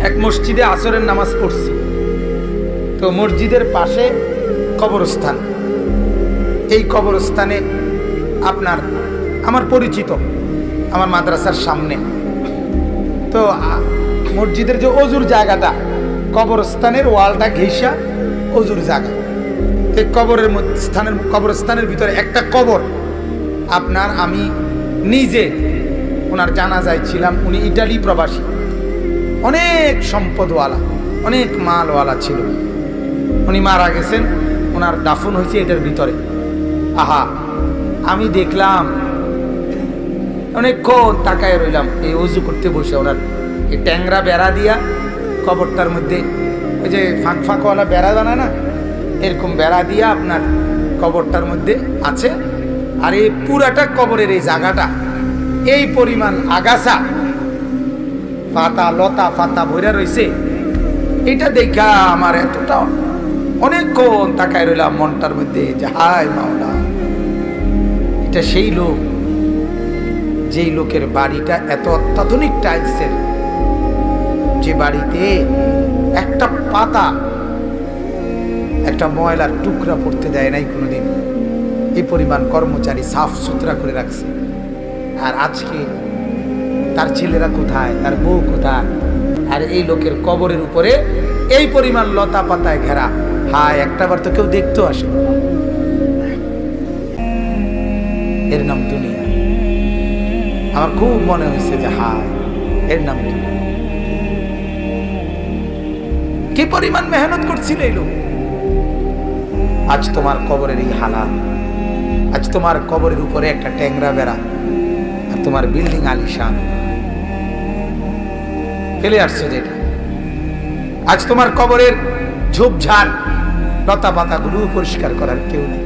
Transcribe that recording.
এক মসজিদে আসরের নামাজ পড়ছি, তো মসজিদের পাশে কবরস্থান। এই কবরস্থানে আপনার আমার পরিচিত, আমার মাদ্রাসার সামনে। তো মসজিদের যে অজুর জায়গাটা, কবরস্থানের ওয়ালটা ঘেঁষা অজুর জায়গা। এই কবরস্থানের ভিতরে একটা কবর আপনার, আমি নিজে ওনার জানাজায় ছিলাম। উনি ইটালি প্রবাসী, অনেক সম্পদওয়ালা, অনেক মালওয়ালা ছিল। উনি মারা গেছেন, ওনার দাফন হয়েছে এটার ভিতরে। আহা, আমি দেখলাম, অনেকক্ষণ তাকায় রইলাম এই অজু করতে বসে। ওনার এই ট্যাংরা বেড়া দিয়া কবরটার মধ্যে, ওই যে ফাঁক ফাঁকওয়ালা বেড়া বানায় না, এরকম বেড়া দিয়া আপনার কবরটার মধ্যে আছে। আর এই পুরাটা কবরের এই জায়গাটা এই পরিমাণ আগাছা, পাতা লতা পাতা ভরা রয়েছে। এটা দেখা আমার এতটা অনেকক্ষণ তাকায় রইলাম মনটার মধ্যে যে হায় মাওলা, এটা সেই লোক, যেই লোকের বাড়িটা এত অত্যাধুনিক টাইলসের, যে বাড়িতে একটা পাতা, একটা ময়লার টুকরা পড়তে দেয় নাই কোনোদিন। এই পরিমাণ কর্মচারী সাফ সুতরা করে রাখছে। আর আজকে তার ছেলেরা কোথায়, তার বউ কোথায়? আর এই লোকের কবরের উপরে এই পরিমাণ লতা পাতায় ঘেরা। হায়, একটাবার তো কেউ দেখতেও আসে। এর নাম দুনিয়া। আমার খুব মনে হয়েছে যে হায়, এর নাম দুনিয়া। কি পরিমাণ মেহনত করছিল এই লোক। আজ তোমার কবরের এই হালাত, আজ তোমার কবরের উপরে একটা ট্যাংরা বেড়া, আর তোমার বিল্ডিং আলিশান ফেলে আসছে যেটা। আজ তোমার কবরের ঝোপঝাড় লতা পাতাগুলো পরিষ্কার করার কেউ নেই।